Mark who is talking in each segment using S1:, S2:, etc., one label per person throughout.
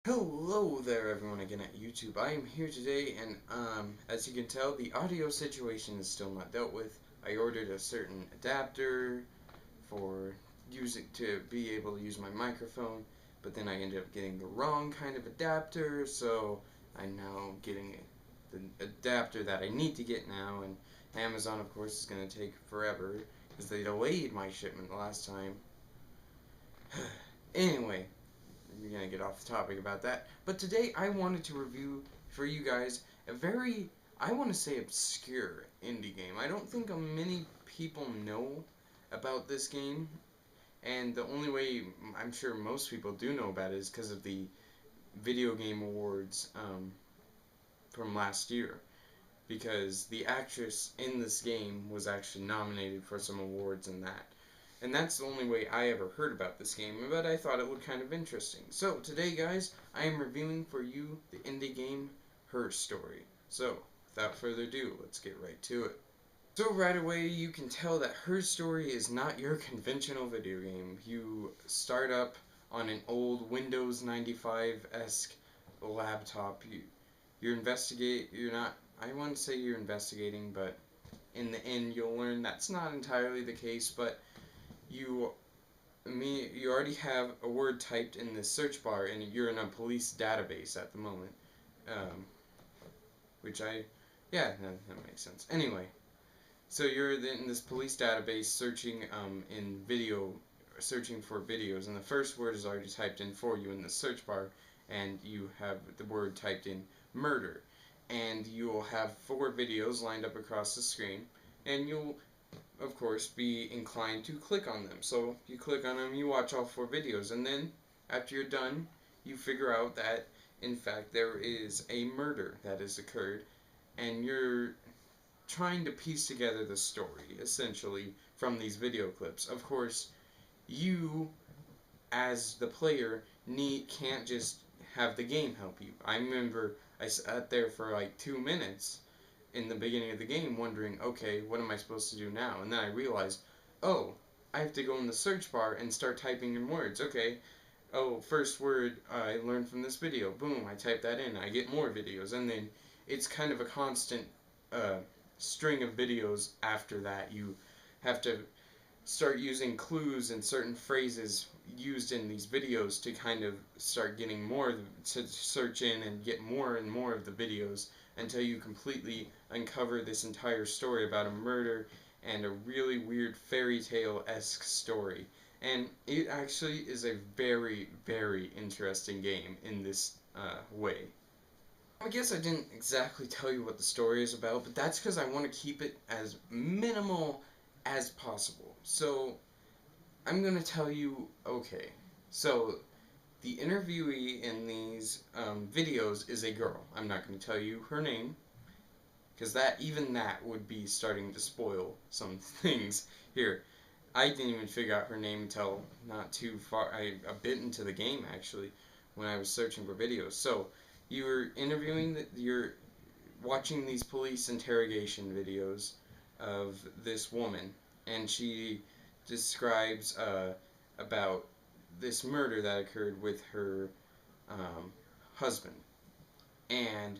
S1: Hello there everyone again at YouTube. I am here today and as you can tell the audio situation is still not dealt with. I ordered a certain adapter for using to be able to use my microphone, but then I ended up getting the wrong kind of adapter, so I'm now getting the adapter that I need to get now, and Amazon of course is going to take forever because they delayed my shipment the last time. Anyway, we're gonna get off the topic about that. But today I wanted to review for you guys a very, I want to say, obscure indie game. I don't think many people know about this game, and the only way I'm sure most people do know about it is because of the Video Game Awards from last year. Because the actress in this game was actually nominated for some awards in that. And that's the only way I ever heard about this game, but I thought it looked kind of interesting. So, today guys, I am reviewing for you the indie game Her Story. So, without further ado, let's get right to it. So right away you can tell that Her Story is not your conventional video game. You start up on an old Windows 95-esque laptop. You're not, I wouldn't say you're investigating, but in the end you'll learn that's not entirely the case, but you you already have a word typed in the search bar and you're in a police database at the moment. Um, which yeah, that makes sense. Anyway, so you're in this police database searching searching for videos, and the first word is already typed in for you in the search bar, and you have the word typed in murder. And you will have 4 videos lined up across the screen, and you'll of course be inclined to click on them. So you click on them, you watch all 4 videos, and then after you're done, you figure out that in fact there is a murder that has occurred, and you're trying to piece together the story essentially from these video clips. Of course, you as the player can't just have the game help you. I remember I sat there for like 2 minutes in the beginning of the game wondering, okay, what am I supposed to do now? And then I realized, oh, I have to go in the search bar and start typing in words. Okay, oh, first word I learned from this video. Boom, I type that in. I get more videos. And then it's kind of a constant uh, string of videos after that. You have to start using clues and certain phrases used in these videos to kind of start getting more to search in and get more and more of the videos until you completely uncover this entire story about a murder and a really weird fairy tale-esque story. And it actually is a very, very interesting game in this way. I guess I didn't exactly tell you what the story is about, but that's because I want to keep it as minimal as possible. So, I'm going to tell you, okay, so the interviewee in these videos is a girl. I'm not going to tell you her name, because even that would be starting to spoil some things here. I didn't even figure out her name until not too far, a bit into the game actually, when I was searching for videos. So, you're watching these police interrogation videos of this woman, and she describes about this murder that occurred with her um, husband. And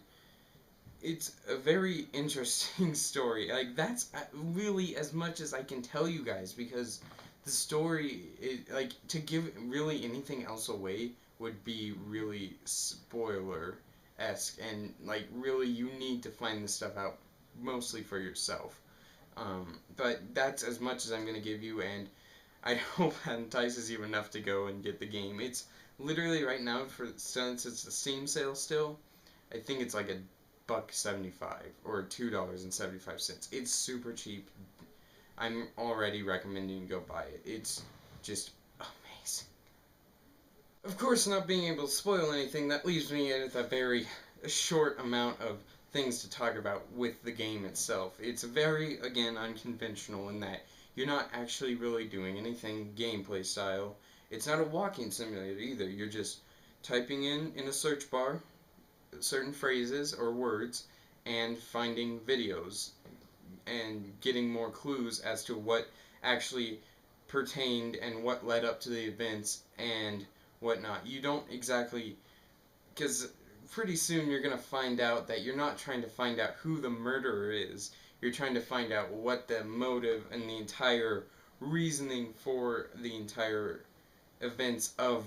S1: it's a very interesting story. Like, that's really as much as I can tell you guys, because the story, like, to give really anything else away would be really spoiler-esque, and, like, really you need to find this stuff out mostly for yourself. But that's as much as I'm going to give you, and I hope that entices you enough to go and get the game. It's literally right now, since it's a Steam sale still, I think it's like $1.75 or $2.75. It's super cheap. I'm already recommending you go buy it. It's just amazing. Of course, not being able to spoil anything, that leaves me with a very short amount of things to talk about with the game itself. It's very, again, unconventional in that you're not actually really doing anything gameplay style. It's not a walking simulator either. You're just typing in a search bar certain phrases or words and finding videos and getting more clues as to what actually pertained and what led up to the events and whatnot. You don't exactly because pretty soon you're going to find out that you're not trying to find out who the murderer is. You're trying to find out what the motive and the entire reasoning for the entire events of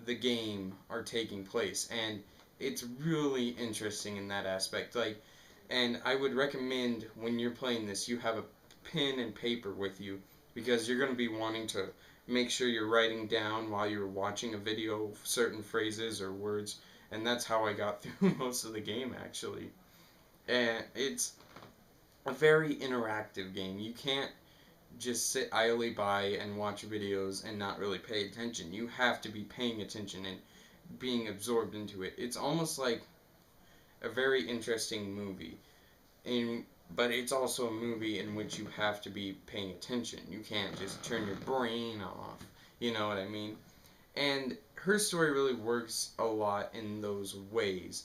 S1: the game are taking place, and it's really interesting in that aspect. Like, and I would recommend when you're playing this, you have a pen and paper with you, because you're going to be wanting to make sure you're writing down while you're watching a video certain phrases or words, and that's how I got through most of the game, actually. And it's a very interactive game. You can't just sit idly by and watch videos and not really pay attention. You have to be paying attention and being absorbed into it. It's almost like a very interesting movie, but it's also a movie in which you have to be paying attention. You can't just turn your brain off. You know what I mean? And her story really works a lot in those ways.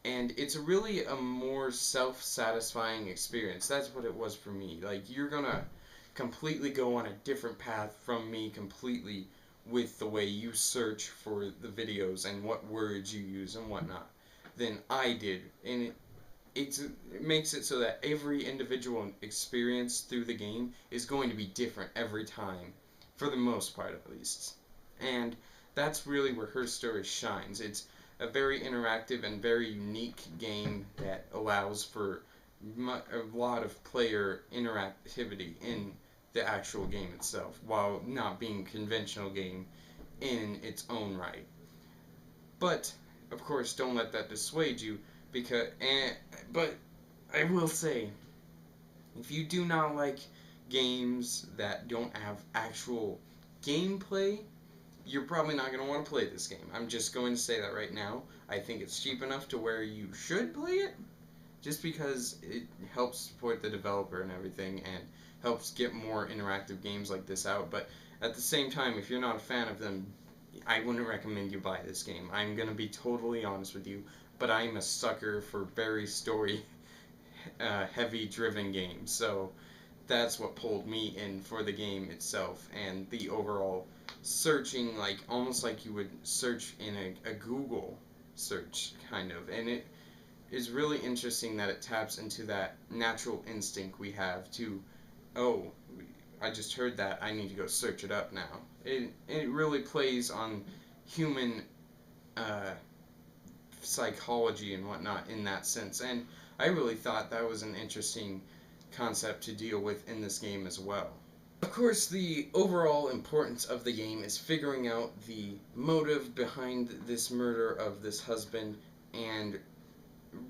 S1: And it's really a more self-satisfying experience. That's what it was for me. Like, you're gonna completely go on a different path from me completely with the way you search for the videos and what words you use and whatnot than I did. And it makes it so that every individual experience through the game is going to be different every time, for the most part at least. And that's really where her story shines. It's a very interactive and very unique game that allows for a lot of player interactivity in the actual game itself, while not being a conventional game in its own right. But of course, don't let that dissuade you, but I will say, if you do not like games that don't have actual gameplay, you're probably not going to want to play this game. I'm just going to say that right now. I think it's cheap enough to where you should play it, just because it helps support the developer and everything, and helps get more interactive games like this out. But at the same time, if you're not a fan of them, I wouldn't recommend you buy this game. I'm going to be totally honest with you, but I'm a sucker for very story heavy driven games, so that's what pulled me in for the game itself, and the overall searching, like almost like you would search in a Google search kind of. And it is really interesting that it taps into that natural instinct we have to, oh, I just heard that, I need to go search it up now. It really plays on human psychology and whatnot in that sense, and I really thought that was an interesting concept to deal with in this game as well. Of course, the overall importance of the game is figuring out the motive behind this murder of this husband and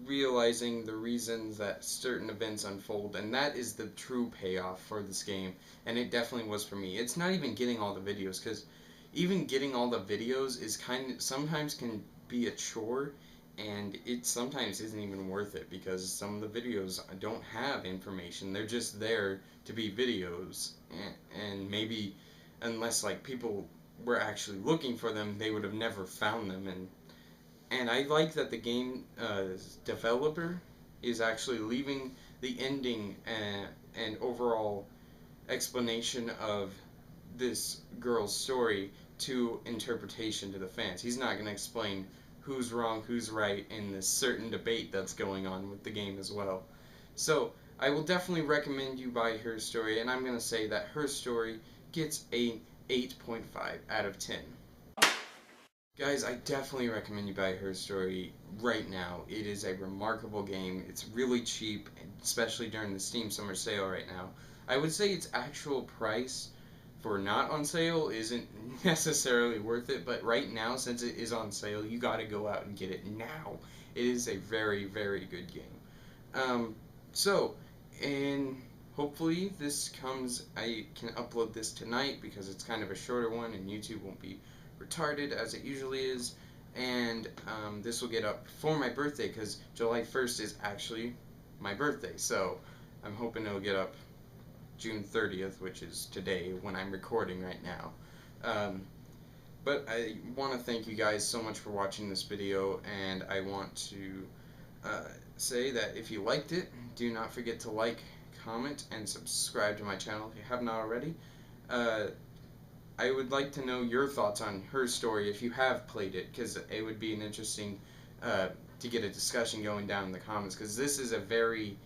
S1: realizing the reasons that certain events unfold, and that is the true payoff for this game, and it definitely was for me. It's not even getting all the videos, because even getting all the videos is sometimes can be a chore, and it sometimes isn't even worth it, because some of the videos don't have information. They're just there to be videos, and maybe unless like people were actually looking for them, they would have never found them. And I like that the game developer is actually leaving the ending and overall explanation of this girl's story to interpretation to the fans. He's not going to explain who's wrong, who's right in this certain debate that's going on with the game as well. So I will definitely recommend you buy Her Story, and I'm going to say that Her Story gets a 8.5 out of 10. Guys, I definitely recommend you buy Her Story right now. It is a remarkable game. It's really cheap, especially during the Steam Summer Sale right now. I would say its actual price for not on sale isn't necessarily worth it, but right now, since it is on sale, you gotta go out and get it now. It is a very, very good game. And hopefully I can upload this tonight, because it's kind of a shorter one and YouTube won't be retarded as it usually is, and this will get up for my birthday, because July 1st is actually my birthday, so I'm hoping it'll get up June 30th, which is today when I'm recording right now. But I want to thank you guys so much for watching this video, and I want to say that if you liked it, do not forget to like, comment, and subscribe to my channel if you have not already. I would like to know your thoughts on her story if you have played it, because it would be an interesting to get a discussion going down in the comments, because this is a very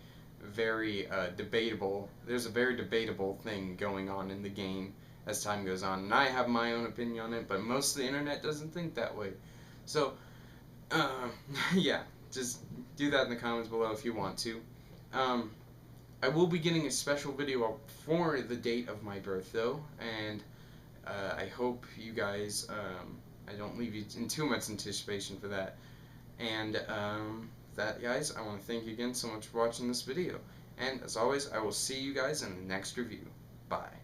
S1: debatable. There's a very debatable thing going on in the game as time goes on, and I have my own opinion on it, but most of the internet doesn't think that way. So, yeah, just do that in the comments below if you want to. I will be getting a special video up for the date of my birth, though, and I hope you guys, I don't leave you in too much anticipation for that. And that, guys, I want to thank you again so much for watching this video. And as always, I will see you guys in the next review. Bye.